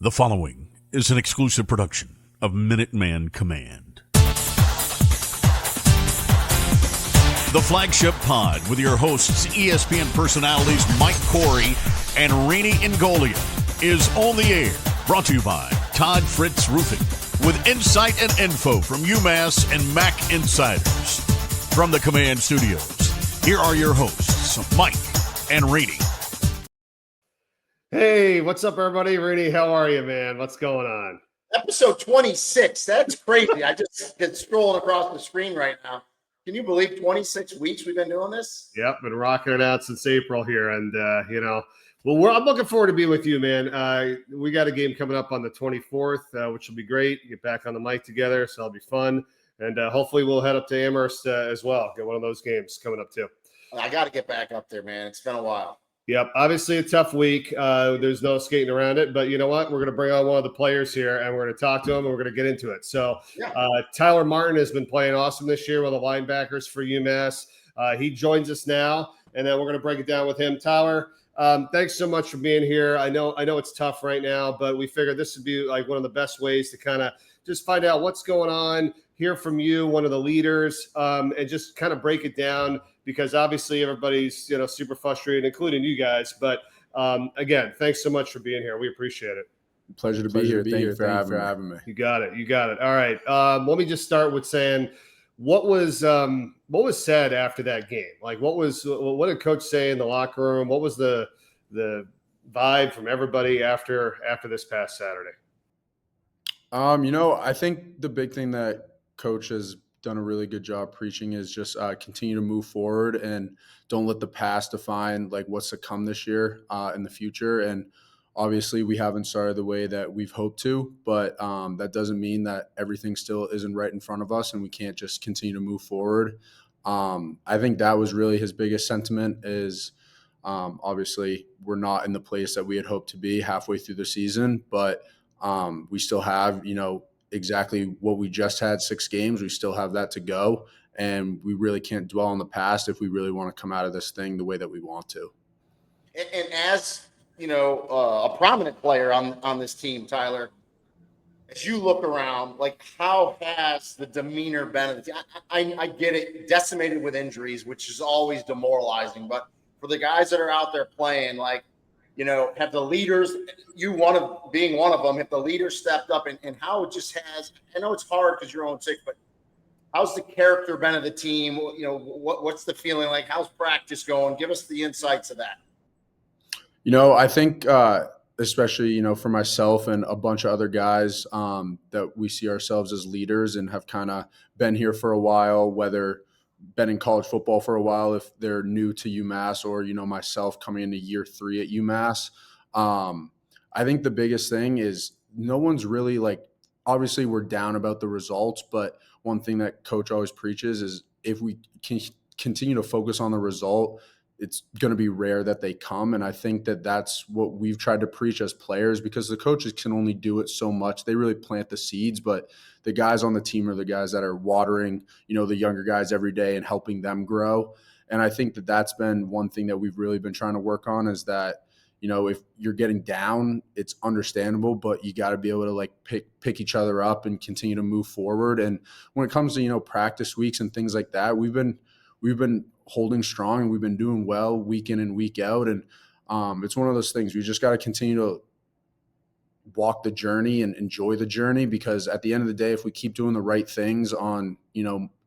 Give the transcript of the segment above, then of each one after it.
The following is an exclusive production of Minuteman Command. The Flagship Pod with your hosts, ESPN personalities Mike Corey and Rene Ingolia, is on the air. Brought to you by Todd Fritz Roofing, with insight and info from UMass and Mac Insiders. From the Command Studios, here are your hosts, Mike and Rene. Hey, what's up, everybody? Rene, how are you, man? What's going on? Episode 26. That's crazy. I just been scrolling across the screen right now. Can you believe 26 weeks we've been doing this? Yep, been rocking it out since April here, and I'm looking forward to being with you, man. We got a game coming up on the 24th, which will be great. Get back on the mic together, so it'll be fun, and hopefully we'll head up to Amherst as well. Get one of those games coming up too. I got to get back up there, man. It's been a while. Yep, obviously a tough week. There's no skating around it, but you know what? We're going to bring on one of the players here, and we're going to talk to him, and we're going to get into it. So Tyler Martin has been playing awesome this year with the linebackers for UMass. He joins us now, and then we're going to break it down with him. Tyler, thanks so much for being here. I know it's tough right now, but we figured this would be like one of the best ways to kind of just find out what's going on, hear from you, one of the leaders, and just kind of break it down. Because obviously everybody's, super frustrated, including you guys. But again, thanks so much for being here. We appreciate it. Pleasure to be here. Thank you for having me. You got it. All right. Let me just start with saying, what was said after that game? Like, what did Coach say in the locker room? What was the vibe from everybody after this past Saturday? I think the big thing that Coach has done a really good job preaching is just continue to move forward and don't let the past define like what's to come this year in the future. And obviously we haven't started the way that we've hoped to, but that doesn't mean that everything still isn't right in front of us and we can't just continue to move forward. I think that was really his biggest sentiment is obviously we're not in the place that we had hoped to be halfway through the season, but we still have, exactly what we just had, 6 games. We still have that to go, and we really can't dwell on the past if we really want to come out of this thing the way that we want to. And as, a prominent player on this team, Tyler, as you look around, like how has the demeanor been of the team? I get it, decimated with injuries, which is always demoralizing, but for the guys that are out there playing, like, have the leaders, being one of them, have the leaders stepped up and how it just has, I know it's hard because you're on 6, but how's the character been of the team? What's the feeling like? How's practice going? Give us the insights of that. I think especially, for myself and a bunch of other guys that we see ourselves as leaders and have kind of been here for a while, whether been in college football for a while if they're new to UMass or, myself coming into year 3 at UMass. I think the biggest thing is no one's really obviously we're down about the results, but one thing that Coach always preaches is if we can continue to focus on the result, it's going to be rare that they come. And I think that that's what we've tried to preach as players because the coaches can only do it so much. They really plant the seeds, but the guys on the team are the guys that are watering, the younger guys every day and helping them grow. And I think that that's been one thing that we've really been trying to work on is that, if you're getting down, it's understandable, but you got to be able to pick each other up and continue to move forward. And when it comes to, practice weeks and things like that, we've been holding strong and we've been doing well week in and week out. And it's one of those things we just got to continue to walk the journey and enjoy the journey because at the end of the day, if we keep doing the right things on,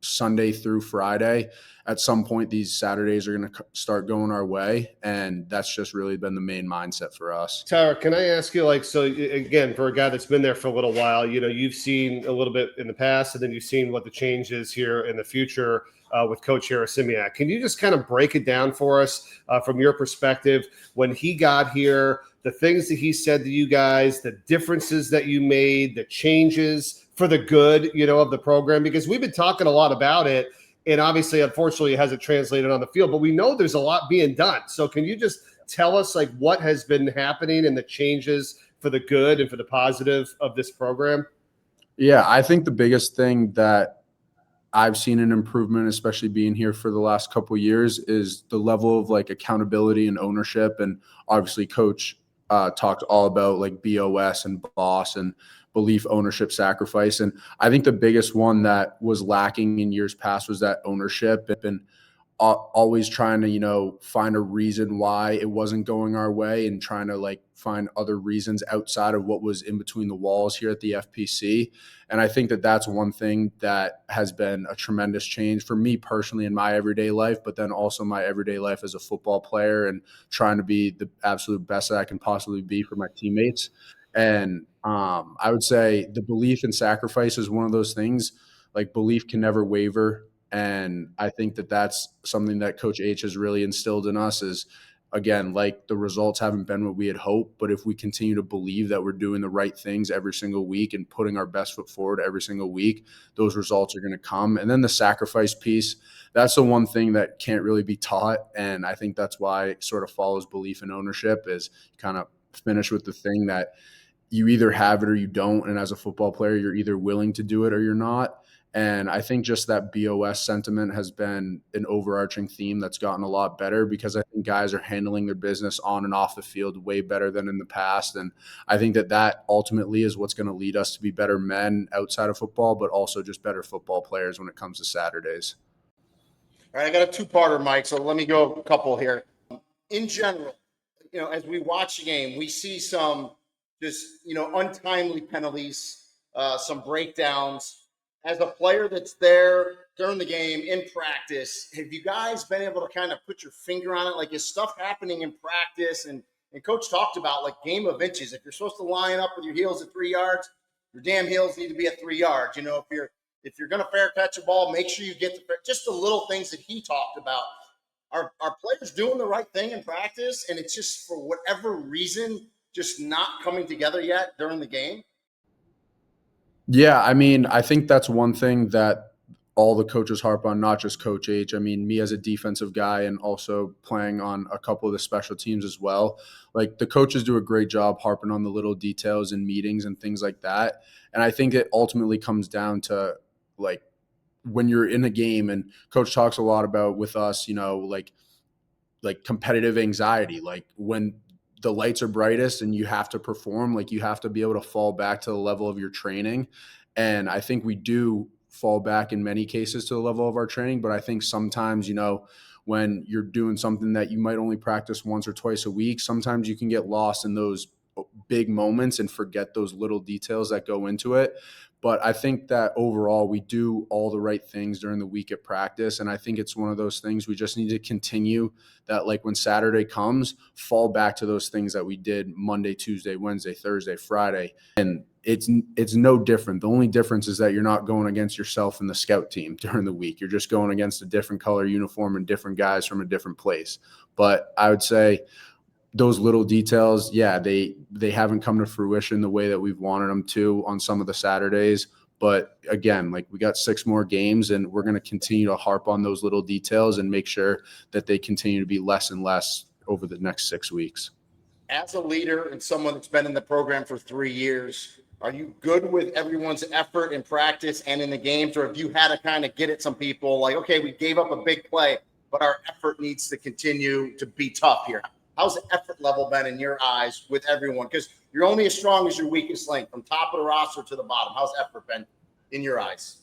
Sunday through Friday, at some point these Saturdays are going to start going our way. And that's just really been the main mindset for us. Tyler, can I ask you, so again, for a guy that's been there for a little while, you've seen a little bit in the past and then you've seen what the change is here in the future with Coach Harasimiak. Can you just kind of break it down for us from your perspective when he got here, the things that he said to you guys, the differences that you made, the changes for the good, of the program? Because we've been talking a lot about it, and obviously, unfortunately, it hasn't translated on the field, but we know there's a lot being done. So can you just tell us, what has been happening and the changes for the good and for the positive of this program? Yeah, I think the biggest thing that I've seen an improvement, especially being here for the last couple of years, is the level of accountability and ownership. And obviously Coach talked all about like BOS and boss and belief, ownership, sacrifice. And I think the biggest one that was lacking in years past was that ownership, and always trying to, find a reason why it wasn't going our way and trying to like find other reasons outside of what was in between the walls here at the FPC. And I think that that's one thing that has been a tremendous change for me personally in my everyday life, but then also my everyday life as a football player and trying to be the absolute best that I can possibly be for my teammates. And I would say the belief and sacrifice is one of those things. Like belief can never waver. And I think that that's something that Coach H has really instilled in us is, again, like the results haven't been what we had hoped, but if we continue to believe that we're doing the right things every single week and putting our best foot forward every single week, those results are going to come. And then the sacrifice piece, that's the one thing that can't really be taught. And I think that's why it sort of follows belief and ownership is you kind of finish with the thing that you either have it or you don't. And as a football player, you're either willing to do it or you're not. And I think just that BOS sentiment has been an overarching theme that's gotten a lot better because I think guys are handling their business on and off the field way better than in the past. And I think that that ultimately is what's going to lead us to be better men outside of football, but also just better football players when it comes to Saturdays. All right, I got a two-parter, Mike, so let me go a couple here. In general, as we watch the game, we see some just, untimely penalties, some breakdowns. As a player that's there during the game in practice, have you guys been able to kind of put your finger on it? Like, is stuff happening in practice? And Coach talked about like game of inches. If you're supposed to line up with your heels at 3 yards, your damn heels need to be at 3 yards. If you're going to fair catch a ball, make sure you get just the little things that he talked about. Are players doing the right thing in practice? And it's just for whatever reason, just not coming together yet during the game? Yeah, I mean, I think that's one thing that all the coaches harp on, not just Coach H. I mean, me as a defensive guy and also playing on a couple of the special teams as well. Like the coaches do a great job harping on the little details in meetings and things like that. And I think it ultimately comes down to like when you're in a game, and Coach talks a lot about with us, like competitive anxiety, like when the lights are brightest and you have to perform, like you have to be able to fall back to the level of your training. And I think we do fall back in many cases to the level of our training, but I think sometimes, when you're doing something that you might only practice once or twice a week, sometimes you can get lost in those big moments and forget those little details that go into it. But I think that overall we do all the right things during the week at practice. And I think it's one of those things we just need to continue that, like when Saturday comes, fall back to those things that we did Monday, Tuesday, Wednesday, Thursday, Friday. And it's no different. The only difference is that you're not going against yourself and the scout team during the week. You're just going against a different color uniform and different guys from a different place. But I would say those little details, yeah, they haven't come to fruition the way that we've wanted them to on some of the Saturdays. But again, like we got 6 more games and we're going to continue to harp on those little details and make sure that they continue to be less and less over the next 6 weeks. As a leader and someone that's been in the program for 3 years, are you good with everyone's effort in practice and in the games? Or have you had to kind of get at some people like, okay, we gave up a big play, but our effort needs to continue to be tough here? How's the effort level been in your eyes with everyone? Because you're only as strong as your weakest link, from top of the roster to the bottom. How's effort been in your eyes?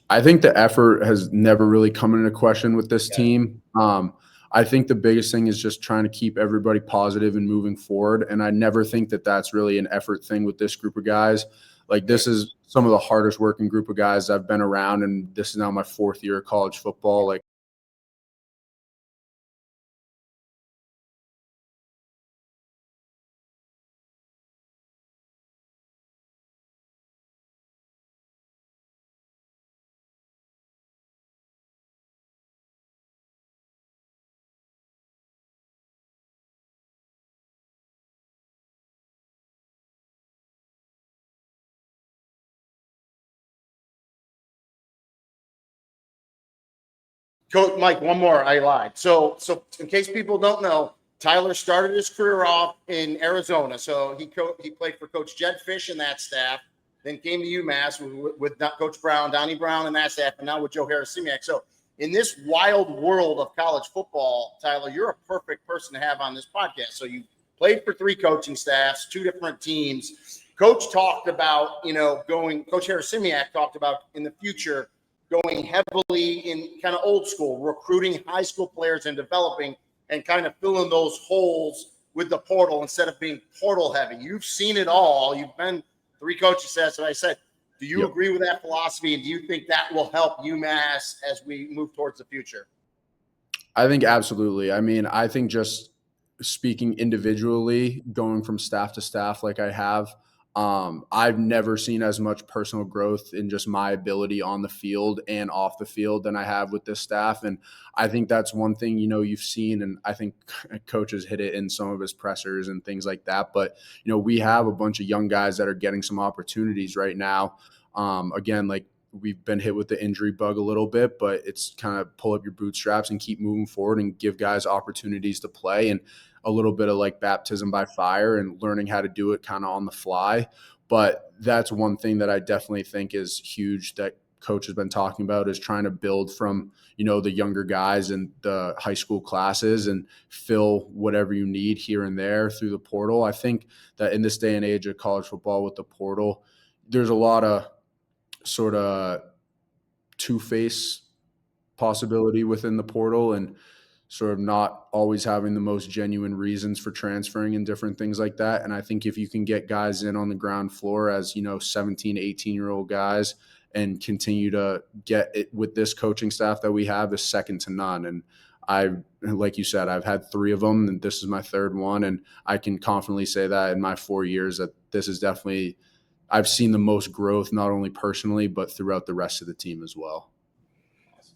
I think the effort has never really come into question with this team. I think the biggest thing is just trying to keep everybody positive and moving forward. And I never think that that's really an effort thing with this group of guys. Like this is some of the hardest working group of guys I've been around. And this is now my 4th year of college football. Like, Coach Mike, one more. I lied. So in case people don't know, Tyler started his career off in Arizona. So he played for Coach Jed Fish and that staff, then came to UMass with Coach Brown, Donnie Brown and that staff, and now with Joe Harris-Simiak. So in this wild world of college football, Tyler, you're a perfect person to have on this podcast. So played for 3 coaching staffs, 2 different teams. Coach talked about, Coach Harasimiak talked about in the future going heavily in kind of old school, recruiting high school players and developing and kind of filling those holes with the portal instead of being portal heavy. You've seen it all. You've been 3 coaching staffs. And I said, do you agree with that philosophy? And do you think that will help UMass as we move towards the future? I think absolutely. I mean, I think just speaking individually, going from staff to staff like I have, I've never seen as much personal growth in just my ability on the field and off the field than I have with this staff. And I think that's one thing, you've seen, and I think coaches hit it in some of his pressers and things like that. But, we have a bunch of young guys that are getting some opportunities right now. Again, like, we've been hit with the injury bug a little bit, but it's kind of pull up your bootstraps and keep moving forward and give guys opportunities to play, and a little bit of like baptism by fire and learning how to do it kind of on the fly. But that's one thing that I definitely think is huge that coach has been talking about, is trying to build from, the younger guys and the high school classes and fill whatever you need here and there through the portal. I think that in this day and age of college football with the portal, there's a lot of sort of two-face possibility within the portal and sort of not always having the most genuine reasons for transferring and different things like that. And I think if you can get guys in on the ground floor as, 17, 18-year-old guys and continue to get it with this coaching staff that we have, is second to none. And like you said, I've had 3 of them, and this is my 3rd one. And I can confidently say that in my 4 years that this is definitely – I've seen the most growth, not only personally, but throughout the rest of the team as well.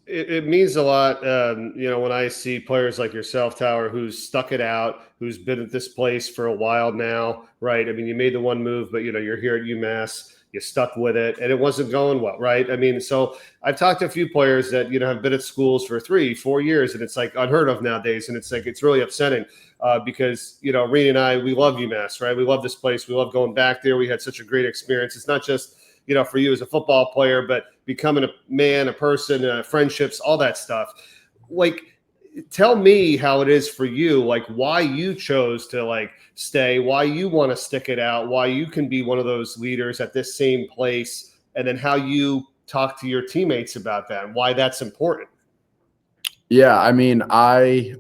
It means a lot, when I see players like yourself, Tower, who's stuck it out, who's been at this place for a while now, right? I mean, you made the one move, but, you're here at UMass. You stuck with it, and it wasn't going well, right? I mean, so I've talked to a few players that, have been at schools for 3-4 years, and it's like unheard of nowadays. And it's like, it's really upsetting because, Rene and I, we love UMass, right? We love this place. We love going back there. We had such a great experience. It's not just, for you as a football player, but becoming a man, a person, friendships, all that stuff. Like, tell me how it is for you, like why you chose to like stay, why you want to stick it out, why you can be one of those leaders at this same place, and then how you talk to your teammates about that and why that's important. Yeah, I mean, I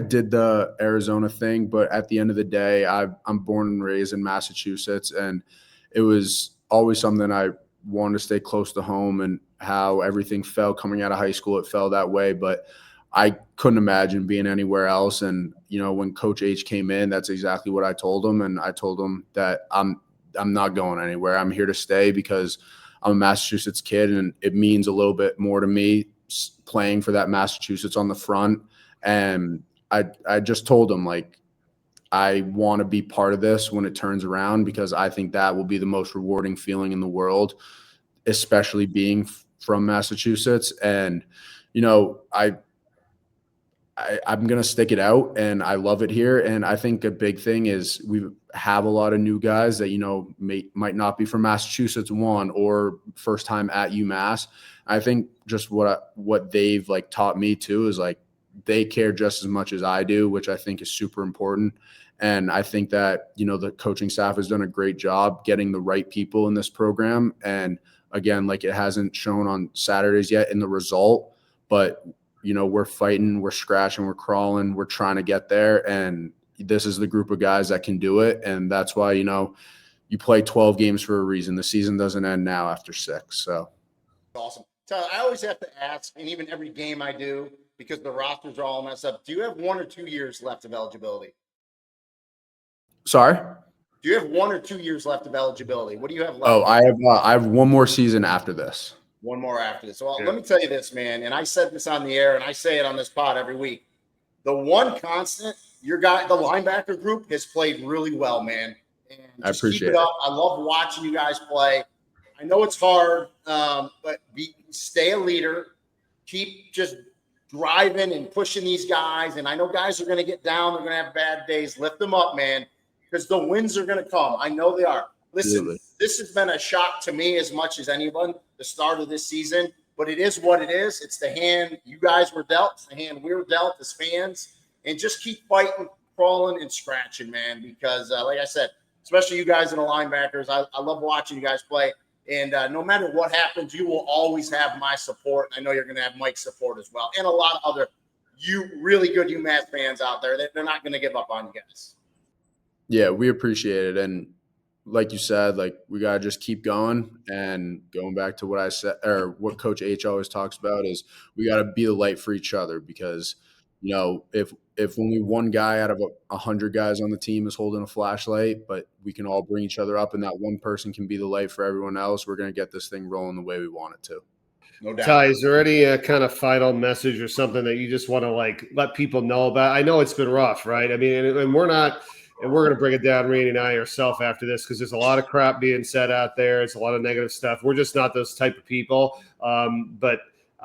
did the Arizona thing, but at the end of the day, I'm born and raised in Massachusetts, and it was always something I wanted to stay close to home. And how everything fell coming out of high school, it fell that way. But I couldn't imagine being anywhere else. And, when Coach H came in, that's exactly what I told him. And I told him that I'm not going anywhere. I'm here to stay because I'm a Massachusetts kid, and it means a little bit more to me playing for that Massachusetts on the front. And I just told him, like, I want to be part of this when it turns around, because I think that will be the most rewarding feeling in the world, especially being from Massachusetts. And, I'm going to stick it out, and I love it here. And I think a big thing is we have a lot of new guys that, might not be from Massachusetts or first time at UMass. I think just what they've like taught me too is like they care just as much as I do, which I think is super important. And I think that, the coaching staff has done a great job getting the right people in this program. And again, like, it hasn't shown on Saturdays yet in the result, but we're fighting, we're scratching, we're crawling, we're trying to get there. And this is the group of guys that can do it. And that's why, you play 12 games for a reason. The season doesn't end now after 6. So awesome. So I always have to ask, and even every game I do, because the rosters are all messed up, do you have 1 or 2 years left of eligibility? Sorry? Do you have 1 or 2 years left of eligibility? What do you have left? Oh, I have one more season after this. One more after this. Well, Let me tell you this, man, and I said this on the air, and I say it on this pod every week. The one constant, the linebacker group has played really well, man. And I appreciate keep it up. I love watching you guys play. I know it's hard, but stay a leader. Keep just driving and pushing these guys. And I know guys are going to get down. They're going to have bad days. Lift them up, man, because the wins are going to come. I know they are. Listen, Absolutely. This has been a shock to me as much as anyone, the start of this season, but it is what it is. It's the hand you guys were dealt. It's the hand we were dealt as fans. And just keep fighting, crawling and scratching, man, because like I said, especially you guys in the linebackers, I love watching you guys play. And no matter what happens, you will always have my support. I know you're going to have Mike's support as well, and a lot of other really good UMass fans out there. They're not going to give up on you guys. Yeah, we appreciate it. And like you said, like we got to just keep going. And going back to what I said, or what Coach H always talks about, is we got to be the light for each other, because, if only one guy out of 100 guys on the team is holding a flashlight, but we can all bring each other up and that one person can be the light for everyone else, we're going to get this thing rolling the way we want it to. No doubt. Ty, is there any kind of final message or something that you just want to let people know about? I know it's been rough, right? I mean, and we're going to bring it down, Rene and I ourselves after this, because there's a lot of crap being said out there. It's a lot of negative stuff. We're just not those type of people. But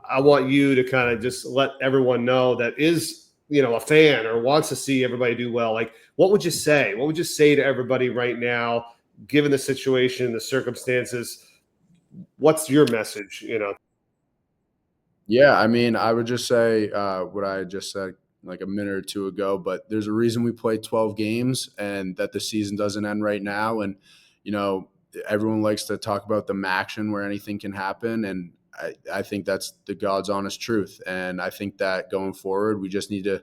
I want you to kind of just let everyone know that is, a fan or wants to see everybody do well. Like, what would you say? What would you say to everybody right now, given the situation, the circumstances? What's your message, Yeah, I mean, I would just say what I just said like a minute or two ago, but there's a reason we play 12 games and that the season doesn't end right now. And, everyone likes to talk about the action where anything can happen. And I think that's the God's honest truth. And I think that going forward, we just need to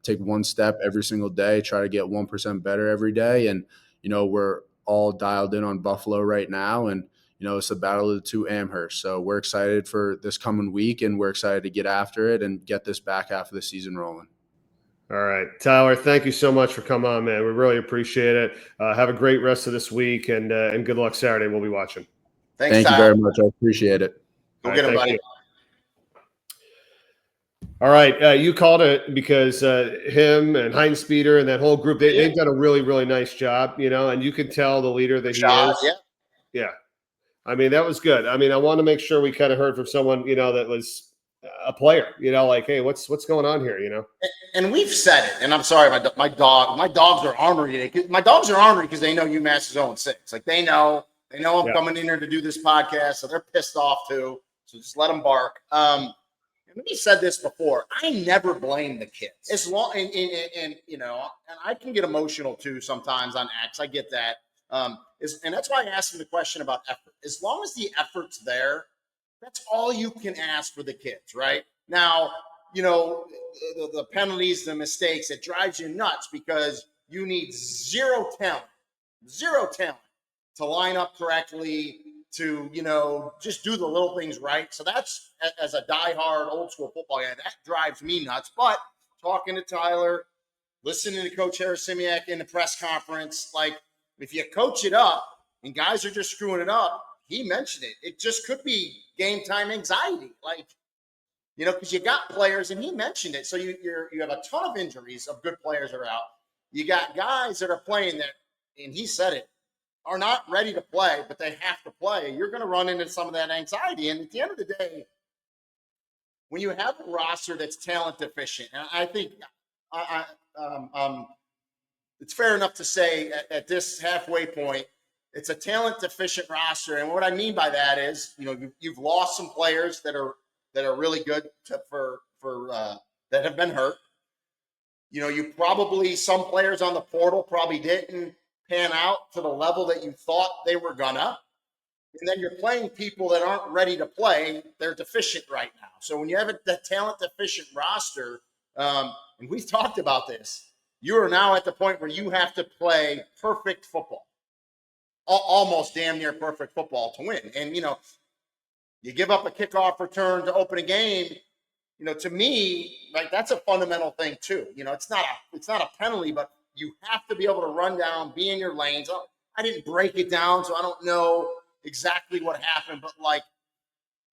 take one step every single day, try to get 1% better every day. And, we're all dialed in on Buffalo right now. And, it's the battle of the two Amherst. So we're excited for this coming week, and we're excited to get after it and get this back half of the season rolling. All right, Tyler, thank you so much for coming on, man. We really appreciate it. Have a great rest of this week, and good luck Saturday. We'll be watching. Thanks, Thank you very much. I appreciate it. Go get him, buddy. All right, you called it because him and Heinz Speeder and that whole group, they've done a really, really nice job, and you can tell the leader that he is. Yeah. I mean, that was good. I mean, I want to make sure we kind of heard from someone, that was a player, like, hey, what's going on here, And we've said it, and I'm sorry, my dogs are ornery today. My dogs are ornery because they know UMass is 0-6. Like, they know I'm coming in here to do this podcast, so they're pissed off too. So just let them bark. And we said this before. I never blame the kids. As long and I can get emotional too sometimes on acts. I get that. And that's why I asked him the question about effort. As long as the effort's there, that's all you can ask for the kids, right? Now, the penalties, the mistakes, it drives you nuts because you need zero talent to line up correctly, to, just do the little things right. So that's, as a diehard old school football guy, that drives me nuts. But talking to Tyler, listening to Coach Harris-Simiak in the press conference, like, if you coach it up and guys are just screwing it up, he mentioned it. It just could be game time anxiety, like, because you got players, and he mentioned it. So you have a ton of injuries of good players are out. You got guys that are playing that, and he said it, are not ready to play, but they have to play. You're going to run into some of that anxiety. And at the end of the day, when you have a roster that's talent deficient, and I think it's fair enough to say at this halfway point, it's a talent deficient roster. And what I mean by that is, you've lost some players that are really good for that have been hurt. You probably, some players on the portal probably didn't pan out to the level that you thought they were gonna. And then you're playing people that aren't ready to play. They're deficient right now. So when you have a talent deficient roster, and we've talked about this, you are now at the point where you have to play perfect football, almost damn near perfect football to win. And, you give up a kickoff return to open a game, to me, like, that's a fundamental thing too. It's not a penalty, but you have to be able to run down, be in your lanes. I didn't break it down, so I don't know exactly what happened, but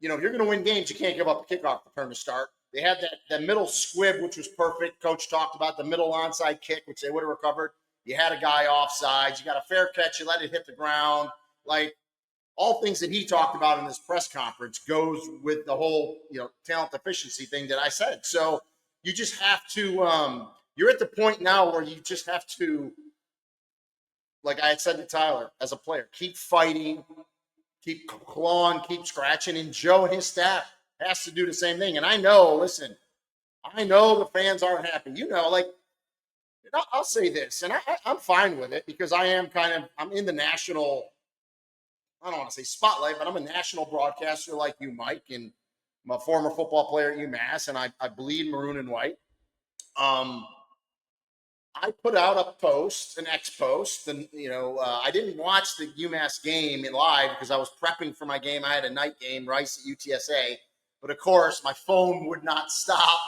if you're going to win games, you can't give up a kickoff return to start. They had that middle squib, which was perfect. Coach talked about the middle onside kick, which they would have recovered. You had a guy offsides. You got a fair catch. You let it hit the ground. Like, all things that he talked about in this press conference goes with the whole, talent deficiency thing that I said. So you just have to, you're at the point now where you just have to, like I had said to Tyler, as a player, keep fighting, keep clawing, keep scratching. And Joe and his staff has to do the same thing. And I know the fans aren't happy. I'll say this, and I'm fine with it because I'm in the national, I don't want to say spotlight, but I'm a national broadcaster like you, Mike, and I'm a former football player at UMass, and I bleed maroon and white. I put out a post, an X post, and I didn't watch the UMass game in live because I was prepping for my game. I had a night game, Rice at UTSA, but of course my phone would not stop,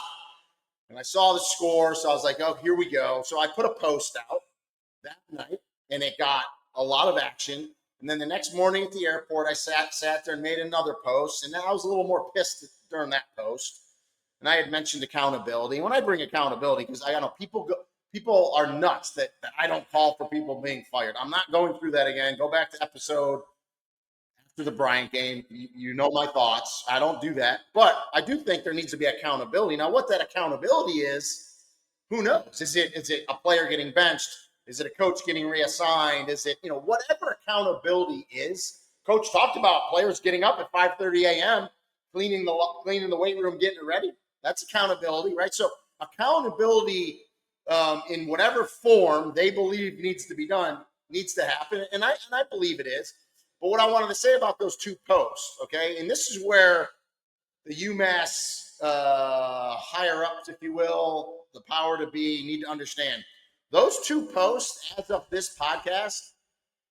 and I saw the score, so I was like, "Oh, here we go." So I put a post out that night, and it got a lot of action. And then the next morning at the airport, I sat there and made another post, and then I was a little more pissed during that post. And I had mentioned accountability. And when I bring accountability, because I know people are nuts that I don't call for people being fired. I'm not going through that again. Go back to episode after the Bryant game. You know my thoughts. I don't do that. But I do think there needs to be accountability. Now, what that accountability is, who knows? Is it a player getting benched? Is it a coach getting reassigned? Is it, whatever accountability is? Coach talked about players getting up at 5:30 a.m., cleaning the weight room, getting it ready. That's accountability, right? So accountability in whatever form they believe needs to be done needs to happen, and I believe it is. But what I wanted to say about those two posts, okay, and this is where the UMass higher ups, if you will, the power to be, need to understand. Those two posts, as of this podcast,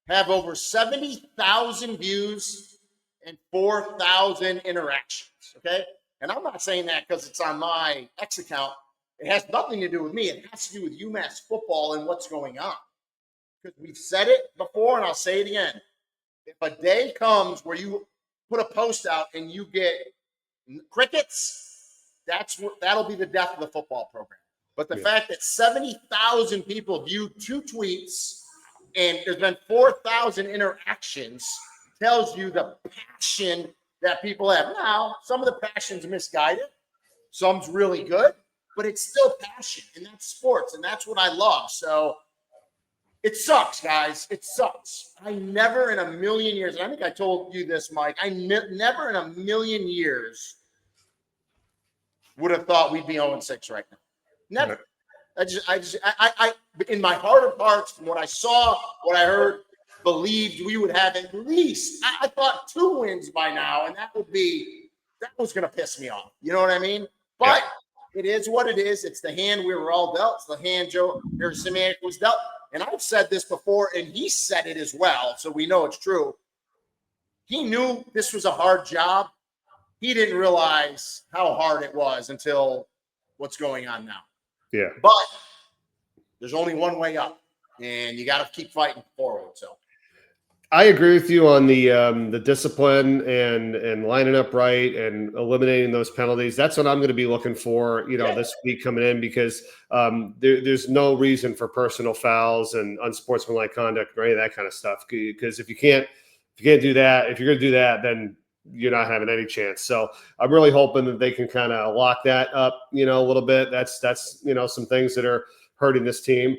have over 70,000 views and 4,000 interactions, okay? And I'm not saying that because it's on my X account. It has nothing to do with me. It has to do with UMass football and what's going on. Because we've said it before, and I'll say it again. If a day comes where you put a post out and you get crickets, that'll be the death of the football program. But the fact that 70,000 people viewed 2 tweets and there's been 4,000 interactions tells you the passion that people have. Now, some of the passion's misguided. Some's really good, but it's still passion, and that's sports, and that's what I love. So it sucks, guys. It sucks. I never in a million years, and I think I told you this, Mike, never in a million years would have thought we'd be 0-6 right now. Never. I in my heart of hearts, from what I saw, what I heard, believed we would have at least, I thought 2 wins by now, and that was going to piss me off. You know what I mean? But it is what it is. It's the hand we were all dealt. It's the hand Joe Simiak was dealt. And I've said this before, and he said it as well, so we know it's true. He knew this was a hard job. He didn't realize how hard it was until what's going on now. Yeah. But there's only one way up, and you got to keep fighting forward. So I agree with you on the discipline and lining up right and eliminating those penalties. That's what I'm going to be looking for, this week coming in, because there's no reason for personal fouls and unsportsmanlike conduct or any of that kind of stuff. Because if you can't do that, if you're going to do that, then you're not having any chance. So I'm really hoping that they can kind of lock that up, a little bit. That's some things that are hurting this team,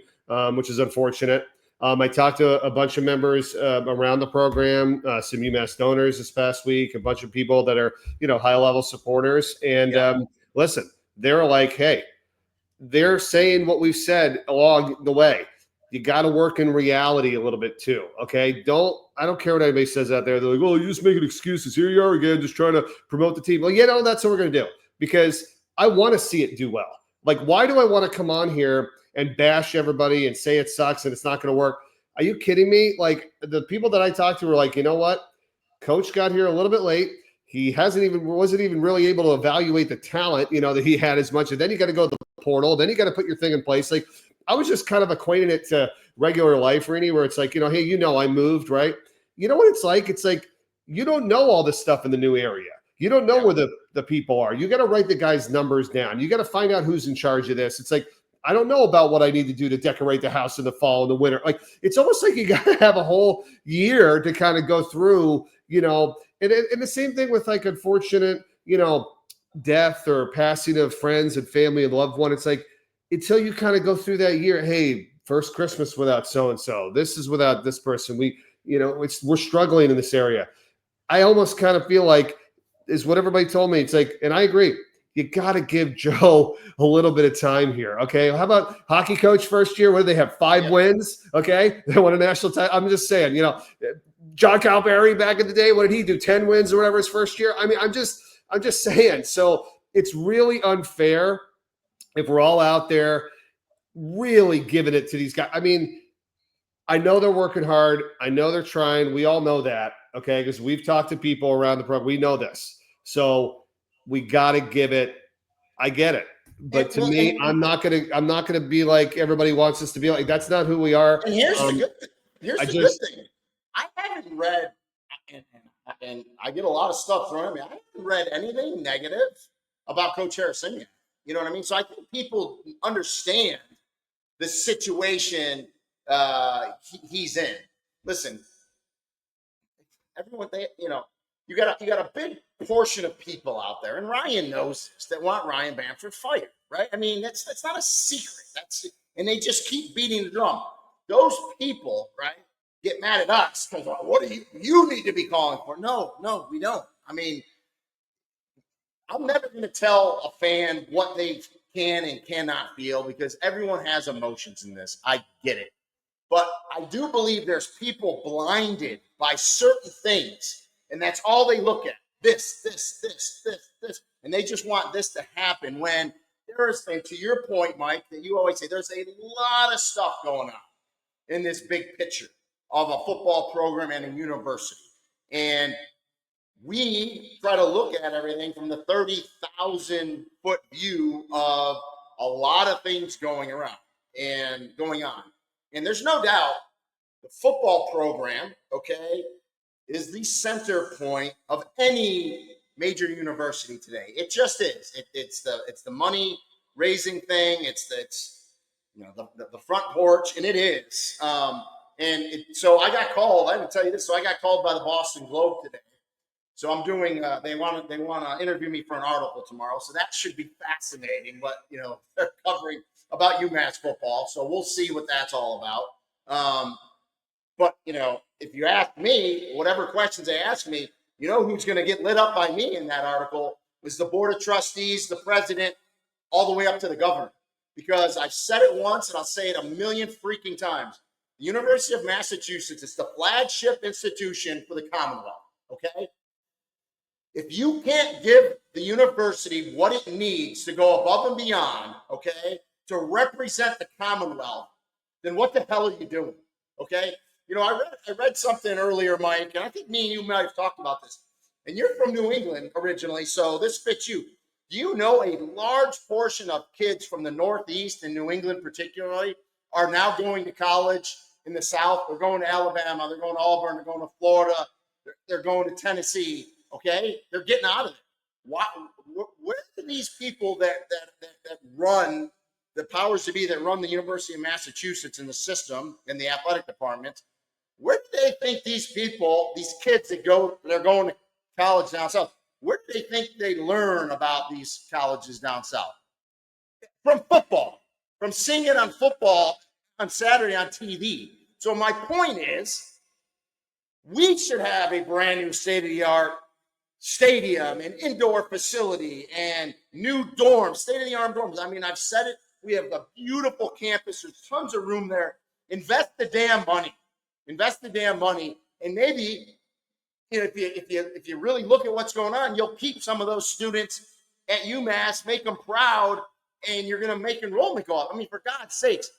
which is unfortunate. I talked to a bunch of members around the program, some UMass donors this past week, a bunch of people that are, high-level supporters. And listen, they're like, hey, they're saying what we've said along the way. You got to work in reality a little bit too, okay? I don't care what anybody says out there. They're like, well, you're just making excuses. Here you are again, just trying to promote the team. Well, that's what we're going to do, because I want to see it do well. Like, why do I want to come on here and bash everybody and say it sucks and it's not going to work? Are you kidding me? Like, the people that I talked to were like, you know what? Coach got here a little bit late. He wasn't even really able to evaluate the talent, that he had as much. And then you got to go to the portal. Then you got to put your thing in place. Like, I was just kind of equating it to regular life, Rene, where it's like, hey, I moved, right? You know what it's like? It's like, you don't know all this stuff in the new area. You don't know where the people are. You got to write the guys' numbers down. You got to find out who's in charge of this. It's like, I don't know about what I need to do to decorate the house in the fall and the winter. Like, it's almost like you got to have a whole year to kind of go through, and the same thing with like unfortunate, death or passing of friends and family and loved one. It's like, until you kind of go through that year, hey, first Christmas without so-and-so, this is without this person. We're struggling in this area. I almost kind of feel like is what everybody told me. It's like, and I agree. you got to give Joe a little bit of time here. Okay. How about hockey coach first year? What did they have? 5 wins. Okay. They won a national title. I'm just saying, John Calipari back in the day, what did he do? 10 wins or whatever his first year. I mean, I'm just saying. So it's really unfair if we're all out there really giving it to these guys. I mean, I know they're working hard. I know they're trying. We all know that, okay? Because we've talked to people around the program. We know this. So we got to give it. I get it. But to me, I'm not gonna be like everybody wants us to be like. That's not who we are. And here's the good thing. I haven't read, and I get a lot of stuff thrown at me. I haven't read anything negative about Coach Harrison. You know what I mean? So I think people understand the situation he's in. Listen, everyone, you got a big portion of people out there, and Ryan knows this, that want Ryan Bamford fired, right? I mean, that's not a secret. And they just keep beating the drum. Those people, right, get mad at us because what do you need to be calling for? No, we don't. I mean, I'm never going to tell a fan what they can and cannot feel because everyone has emotions in this. I get it. But I do believe there's people blinded by certain things, and that's all they look at. This. And they just want this to happen when there's, and to your point, Mike, that you always say, there's a lot of stuff going on in this big picture of a football program and a university. And we try to look at everything from the 30,000-foot view of a lot of things going around and going on. And there's no doubt the football program, okay, is the center point of any major university today. It just is. It's the money raising thing. It's the front porch, and it is. So I got called. I didn't tell you this. So I got called by the Boston Globe today. So I'm doing. They want to interview me for an article tomorrow. So that should be fascinating. But they're covering about UMass football. So we'll see what that's all about. But if you ask me, whatever questions they ask me, who's going to get lit up by me in that article is the board of trustees, the president, all the way up to the governor. Because I've said it once and I'll say it a million freaking times. The University of Massachusetts is the flagship institution for the Commonwealth. Okay. If you can't give the university what it needs to go above and beyond, okay, to represent the Commonwealth, then what the hell are you doing? Okay. I read something earlier, Mike, and I think me and you might have talked about this. And you're from New England originally, so this fits you. Do you know a large portion of kids from the Northeast and New England particularly are now going to college in the South? They're going to Alabama. They're going to Auburn. They're going to Florida. They're going to Tennessee. Okay? They're getting out of it. Where do these people that run, the powers to be that run the University of Massachusetts in the system, in the athletic department, where do they think these people, these kids they're going to college down south, where do they think they learn about these colleges down south? From football, from seeing it on football on Saturday on TV. So my point is, we should have a brand new state-of-the-art stadium and indoor facility and new dorms, state-of-the-art dorms. I mean, I've said it. We have a beautiful campus. There's tons of room there. Invest the damn money. And maybe if you really look at what's going on, you'll keep some of those students at UMass, make them proud, and you're going to make enrollment go up. I mean, for God's sakes,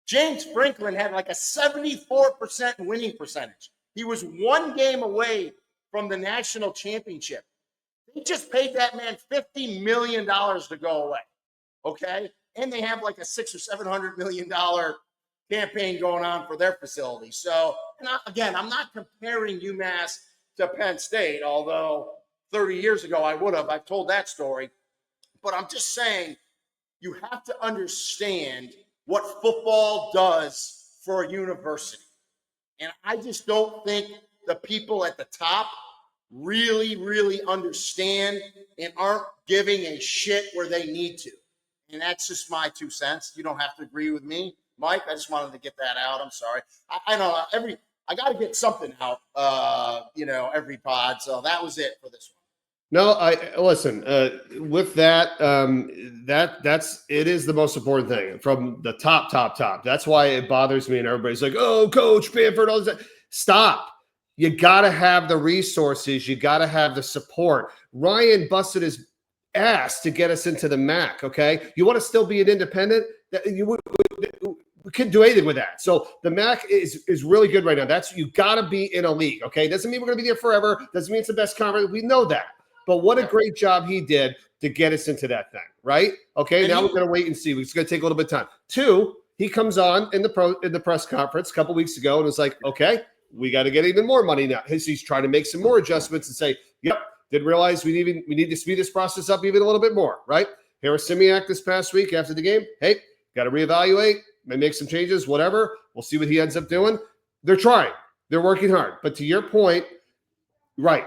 James Franklin had like a 74% winning percentage. He was one game away from the national championship. They just paid that man $50 million to go away, okay? And they have like a $600 or $700 million campaign going on for their facility. So, and I'm not comparing UMass to Penn State, although 30 years ago I would have. I've told that story. But I'm just saying you have to understand what football does for a university. And I just don't think the people at the top really, really understand and aren't giving a shit where they need to. And that's just my 2 cents. You don't have to agree with me, Mike. I just wanted to get that out. I'm sorry. I know I got to get something out, every pod. So that was it for this one. No, I listen. With that, it is the most important thing from the top. That's why it bothers me, and everybody's like, "Oh, Coach Bamford, all this." Stop. You got to have the resources. You got to have the support. Ryan busted his ass to get us into the MAC. Okay, you want to still be an independent? We couldn't do anything with that. So the MAC is really good right now. You got to be in a league. Okay, doesn't mean we're going to be there forever. Doesn't mean it's the best conference. We know that. But what a great job he did to get us into that thing, right? Okay, now we're going to wait and see. It's going to take a little bit of time. 2, he comes on in the press conference a couple weeks ago and was like, okay, we got to get even more money now. He's trying to make some more adjustments and say, yep, didn't realize we need to speed this process up even a little bit more, right? Harris Simiak this past week after the game, hey, got to reevaluate, may make some changes, whatever. We'll see what he ends up doing. They're trying. They're working hard. But to your point, right,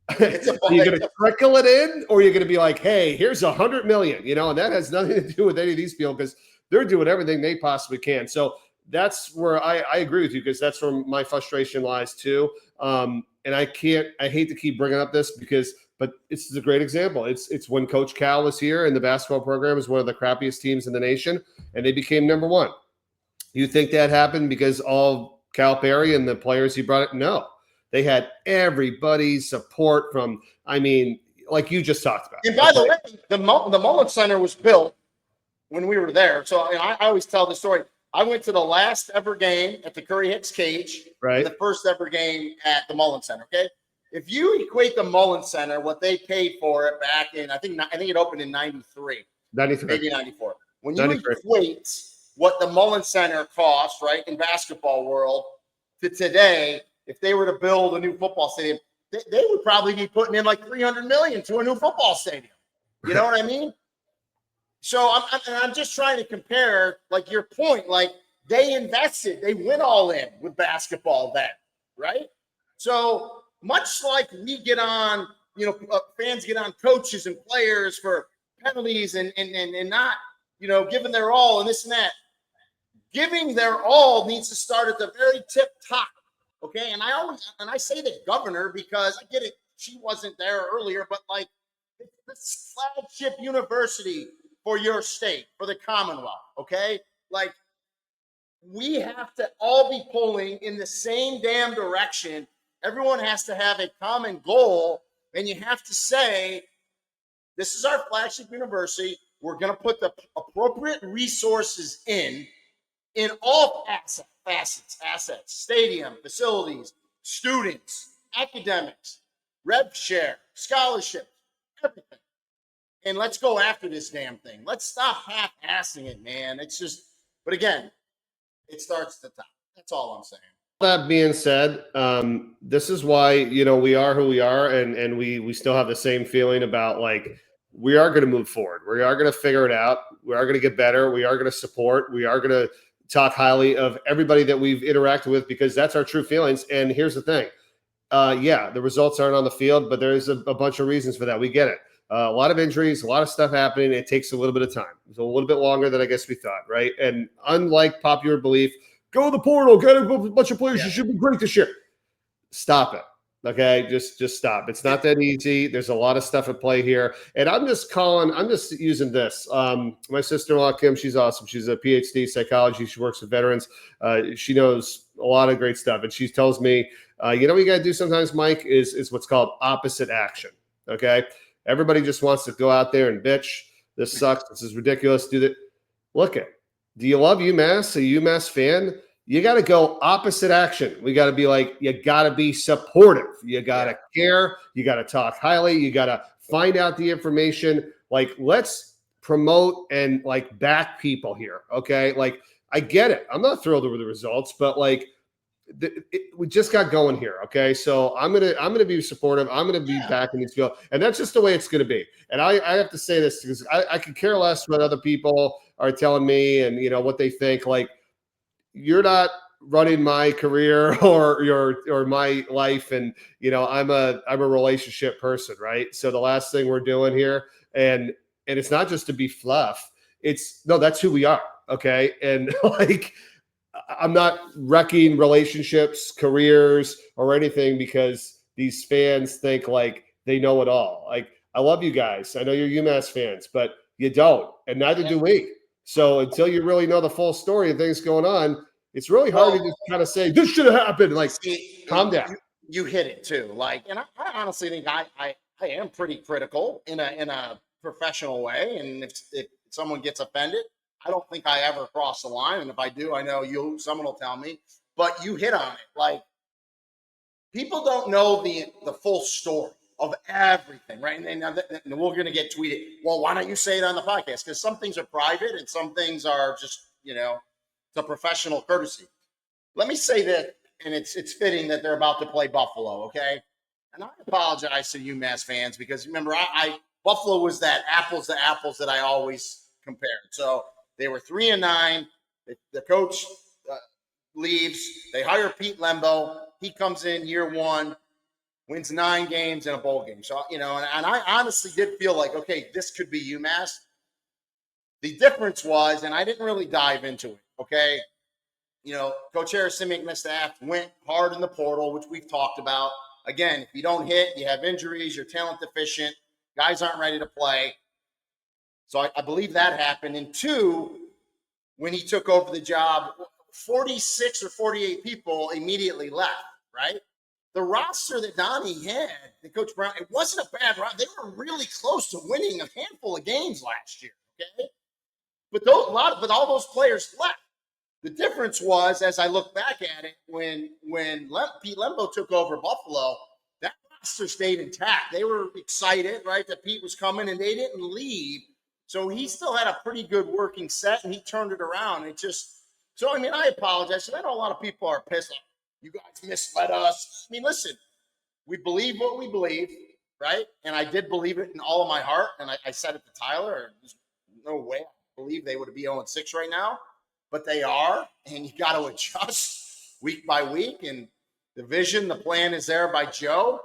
are you going to trickle it in, or are you going to be like, hey, here's $100 million, and that has nothing to do with any of these people because they're doing everything they possibly can. So that's where I agree with you, because that's where my frustration lies too. And I hate to keep bringing up this but it's a great example. It's when Coach Cal was here and the basketball program is one of the crappiest teams in the nation, and they became number one. You think that happened because all Cal Perry and the players he brought it? No. They had everybody's support from, like you just talked about. And by the way, the Mullen Center was built when we were there. So I always tell the story. I went to the last ever game at the Curry Hicks Cage, right? The first ever game at the Mullen Center. Okay, if you equate the Mullen Center, what they paid for it back in, I think it opened in 93, maybe 94. When you 93. Equate what the Mullen Center cost, right, in basketball world to today, if they were to build a new football stadium, they would probably be putting in like $300 million to a new football stadium. You know what I mean? So I'm just trying to compare, like, your point. Like, they invested, they went all in with basketball then, right? So much like we get on, fans get on coaches and players for penalties and not, giving their all and this and that. Giving their all needs to start at the very tip top. Okay, and I say the governor because I get it. She wasn't there earlier, but like, it's the flagship university for your state, for the Commonwealth. Okay, like, we have to all be pulling in the same damn direction. Everyone has to have a common goal, and you have to say, this is our flagship university. We're going to put the appropriate resources in all facets, stadium, facilities, students, academics, rev share, scholarships, everything. And let's go after this damn thing. Let's stop half-assing it, man. It's just, but again, it starts at the top. That's all I'm saying. That being said, this is why, we are who we are, and we still have the same feeling about, like, we are going to move forward. We are going to figure it out. We are going to get better. We are going to support. We are going to talk highly of everybody that we've interacted with, because that's our true feelings. And here's the thing. The results aren't on the field, but there's a bunch of reasons for that. We get it. A lot of injuries, a lot of stuff happening. It takes a little bit of time. It's a little bit longer than I guess we thought, right? And unlike popular belief, go to the portal, get a bunch of players. You should be great this year. Stop it. Okay, just stop. It's not that easy. There's a lot of stuff at play here. And I'm just using this. My sister-in-law, Kim, she's awesome. She's a PhD psychology. She works with veterans. She knows a lot of great stuff. And she tells me, what you got to do sometimes, Mike, is what's called opposite action. Okay? Everybody just wants to go out there and bitch. This sucks. This is ridiculous. Do that. Look it. Do you love UMass? A UMass fan? You got to go opposite action. We got to be like, you got to be supportive. You got to care. You got to talk highly. You got to find out the information. Like, let's promote and, like, back people here. Okay. Like, I get it. I'm not thrilled with the results, but, like, we just got going here. Okay. So I'm going to be supportive. I'm going to be back in these field. And that's just the way it's going to be. And I have to say this because I could care less what other people are telling me and, what they think. Like, you're not running my career or my life. And, I'm a relationship person, right? So the last thing we're doing here, and it's not just to be fluff. That's who we are. Okay. And, like, I'm not wrecking relationships, careers, or anything because these fans think like they know it all. Like, I love you guys. I know you're UMass fans, but you don't, and neither do we. So until you really know the full story of things going on, it's really hard to just kind of say, this should have happened. Like, calm down. You hit it too. Like, and I honestly think I am pretty critical in a professional way. And if someone gets offended, I don't think I ever cross the line. And if I do, I know someone will tell me. But you hit on it. Like, people don't know the full story of everything, right? And we're going to get tweeted. Well, why don't you say it on the podcast? Because some things are private and some things are just, it's a professional courtesy. Let me say that, and it's fitting that they're about to play Buffalo, okay? And I apologize to UMass fans because remember, Buffalo was that apples to apples that I always compared. So they were 3-9. The coach leaves. They hire Pete Lembo. He comes in year one, wins 9 games in a bowl game. So, and I honestly did feel like, okay, this could be UMass. The difference was, and I didn't really dive into it, okay? Coach Harrison and the staff went hard in the portal, which we've talked about. Again, if you don't hit, you have injuries, you're talent deficient, guys aren't ready to play. So I believe that happened. And 2, when he took over the job, 46 or 48 people immediately left, right? The roster that Donnie had, and Coach Brown, it wasn't a bad roster. They were really close to winning a handful of games last year, okay? But all those players left. The difference was, as I look back at it, when Pete Lembo took over Buffalo, that roster stayed intact. They were excited, right, that Pete was coming, and they didn't leave. So he still had a pretty good working set, and he turned it around. I apologize. I know a lot of people are pissed off. You guys misled us. Listen, we believe what we believe, right? And I did believe it in all of my heart, and I said it to Tyler. There's no way I believe they would be 0-6 right now. But they are, and you got to adjust week by week. And the vision, the plan is there by Joe.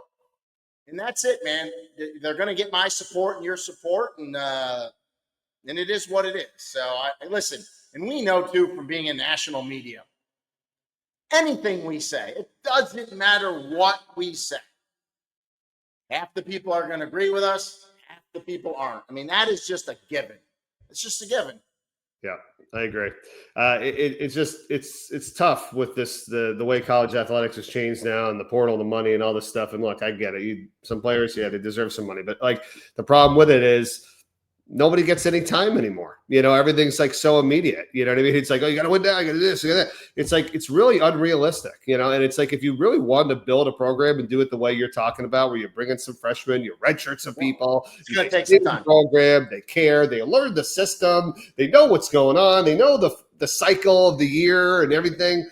And that's it, man. They're going to get my support and your support, and it is what it is. So, listen, and we know, too, from being in national media, anything we say, it doesn't matter what we say. Half the people are going to agree with us. Half the people aren't. That is just a given. It's just a given. Yeah, I agree. It's tough with the way college athletics has changed now, and the portal, the money, and all this stuff. And look, I get it. Some players, they deserve some money, but like the problem with it is nobody gets any time anymore. Everything's like so immediate. You know what I mean? It's like, oh, you got to win now, you got to do this, you got that. It's like it's really unrealistic. And it's like if you really wanted to build a program and do it the way you're talking about, where you're bringing some freshmen, you redshirt some people, it's going to take some time. Program, they care, they learn the system, they know what's going on, they know the cycle of the year and everything.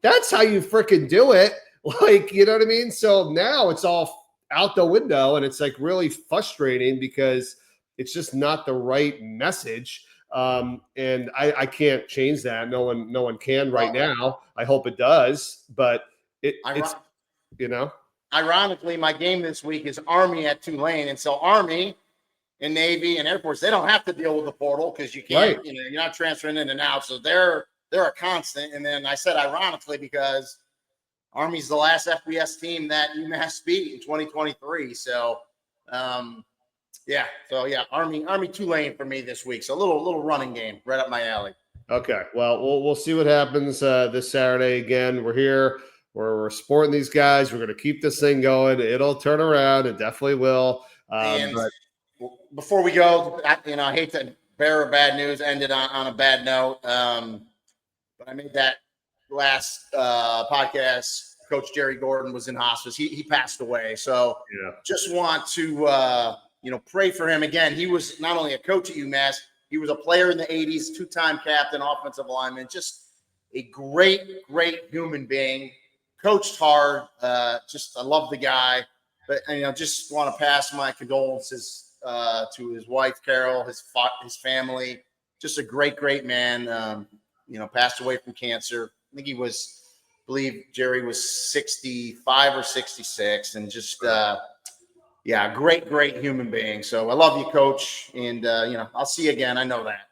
That's how you freaking do it. Like, you know what I mean? So now it's all out the window, and it's like really frustrating because it's just not the right message. And I can't change that. No one can right now. I hope it does, but it's. Ironically, my game this week is Army at Tulane. And so Army and Navy and Air Force, they don't have to deal with the portal because you can't, right. You're not transferring in and out. So they're a constant. And then I said ironically because Army's the last FBS team that UMass beat in 2023. So, Army Tulane for me this week. So a little running game right up my alley. Okay, well, we'll see what happens this Saturday. Again, we're here. We're supporting these guys. We're going to keep this thing going. It'll turn around. It definitely will. But before we go, I hate to bear bad news. Ended on a bad note. But I made that last podcast. Coach Jerry Gordon was in hospice. He passed away. So just want to pray for him. Again, he was not only a coach at UMass, he was a player in the 80s, 2-time captain, offensive lineman, just a great human being, coached hard. I love the guy. But, just want to pass my condolences to his wife, Carol, his family. Just a great man, passed away from cancer. I think I believe Jerry was 65 or 66 and just great human being. So I love you, Coach, and I'll see you again. I know that.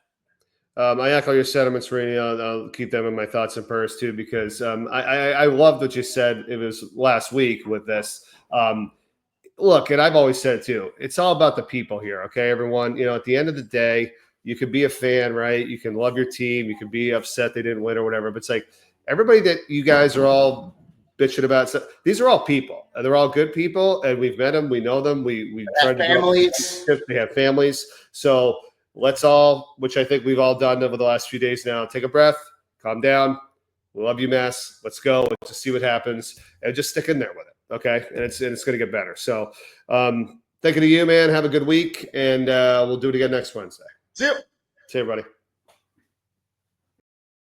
I echo your sentiments, Rene. I'll keep them in my thoughts and prayers too, because I loved what you said. It was last week with this. look, and I've always said it too, it's all about the people here. Okay, everyone, at the end of the day, you could be a fan, right? You can love your team. You can be upset they didn't win or whatever. But it's like everybody that you guys are all bitching about. So these are all people. And they're all good people, and we've met them. We know them. We have families. They have families. So let's all, which I think we've all done over the last few days now, take a breath, calm down. We love UMass. Let's go. Let's just see what happens, and just stick in there with it. Okay, and it's going to get better. So, thinking of you, man. Have a good week, and we'll do it again next Wednesday. See you. See you, everybody.